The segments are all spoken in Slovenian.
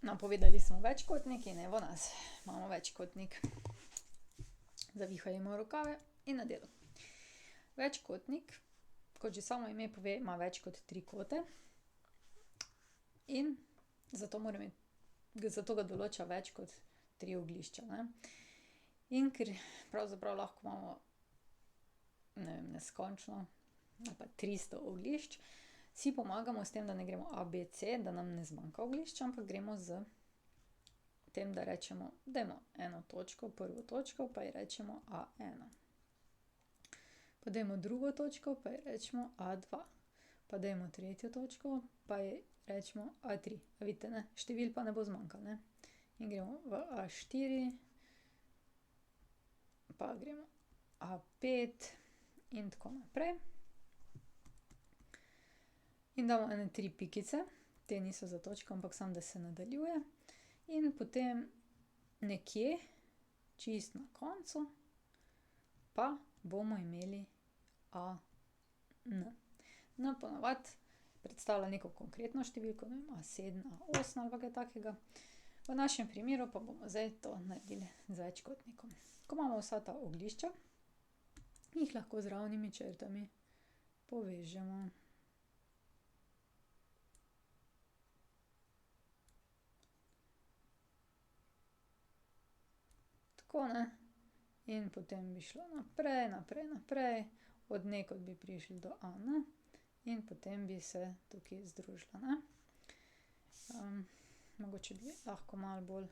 Napovedali smo večkotnik in evo nas, imamo večkotnik. Zavihajmo rokave in na delo. Večkotnik, kot že samo ime pove, ima več kot 3 kote in zato ga določa več kot 3 oglišča, ne. In ker pravzaprav lahko imamo, ne vem, neskončno ali pa 300 oglišč, si pomagamo s tem, da ne gremo A, B, C, da nam ne zmanjka oglišča, ampak gremo s tem, da rečemo, dajmo eno točko, prvo točko, pa ji rečemo A1. Pa dajmo drugo točko, pa ji rečemo A2. Pa dajmo tretjo točko, pa ji rečemo A3. A vidite, ne? Števil pa ne bo zmanjkalo, ne? In gremo v A4, pa gremo A5 in tako naprej. In damo ene 3 pikice, te niso za točko, ampak samo, da se nadaljuje. In potem nekje, čisto na koncu, pa bomo imeli AN. No, ponavadi predstavlja neko konkretno številko, ne vem, A7, A8 ali pa kaj takega. V našem primeru pa bomo zdaj to naredili z večkotnikom. Ko imamo vsa ta oglišča, jih lahko z ravnimi črtami povežemo. Tako, ne. In potem bi šlo naprej, naprej, naprej. Od nekod bi prišli do AN in potem bi se tukaj združila, ne. Mogoče bi lahko malo bolj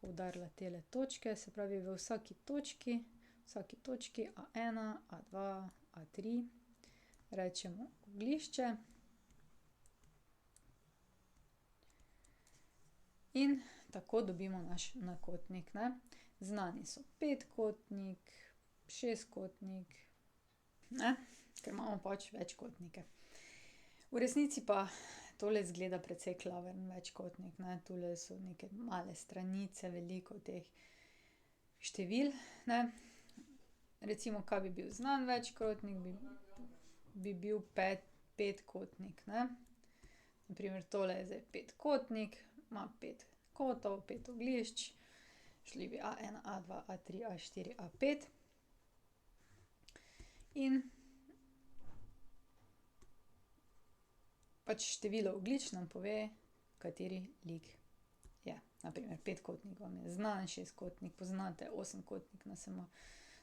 poudarila tele točke, se pravi v vsaki točki A1, A2, A3 rečemo oglišče. In tako dobimo naš nakotnik, ne. Znani so petkotnik, šestkotnik, ne, ker imamo pač večkotnike. V resnici pa tole izgleda precej klavrn večkotnik, ne, tule so neke male stranice, veliko teh števil, ne. Recimo, kaj bi bil znan večkotnik, bi bil petkotnik, ne. Na primer, tole je zdaj petkotnik, ima 5 kotov, 5 oglišč. Šli bi A1, A2, A3, A4, A5. In pač število oglišč nam pove, kateri lik je. Na primer, petkotnik vam je znan, šestkotnik poznate, osemkotnik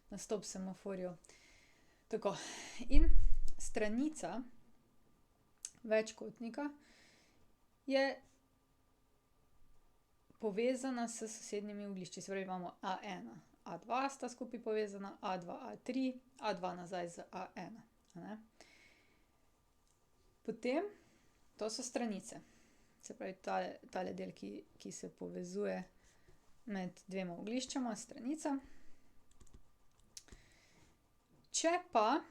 na stop semaforju. Tako. In stranica večkotnika je povezana s sosednjimi oglišči. Se pravi, imamo A1, A2 sta skupaj povezana, A2, A3, A2 nazaj z A1, ne. Potem, to so stranice. Se pravi, tale del, ki se povezuje med dvema ogliščema, stranica. Če pa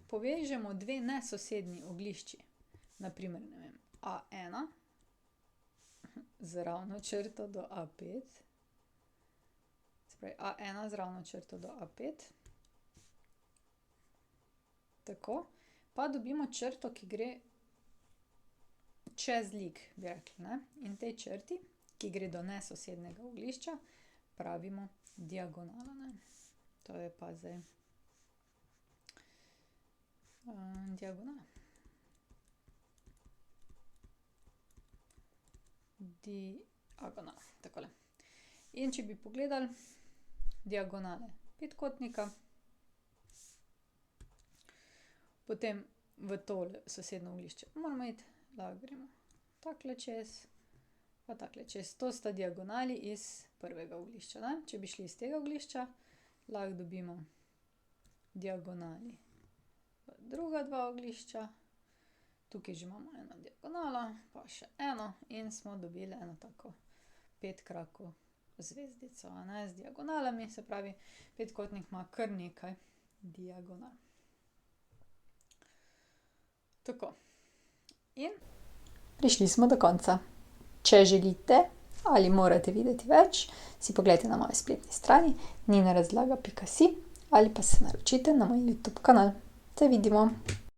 povežemo dve nesosednji oglišči, na primer, ne vem, A1 z ravno črto do A5, se pravi A1 z ravno črto do A5, tako, pa dobimo črto, ki gre čez lik, bi rekli, ne. In tej črti, ki gre do nesosednega oglišča, pravimo diagonala, ne. To je pa zdaj diagonala. Diagonala, takole. In če bi pogledali diagonale petkotnika, potem v tole sosednje oglišče moramo iti, lahko gremo takole čez, pa takole čez. To sta diagonali iz prvega oglišča, ne. Če bi šli iz tega oglišča, lahko dobimo diagonali v druga dva oglišča. Tukaj že imamo eno diagonalo, pa še eno in smo dobili eno tako petkrako zvezdico, a ne, z diagonalami, se pravi, petkotnik ima kar nekaj diagonal. Tako. In prišli smo do konca. Če želite ali morate videti več, si poglejte na moji spletni strani ninarazlaga.si ali pa se naročite na moj YouTube kanal. Se vidimo!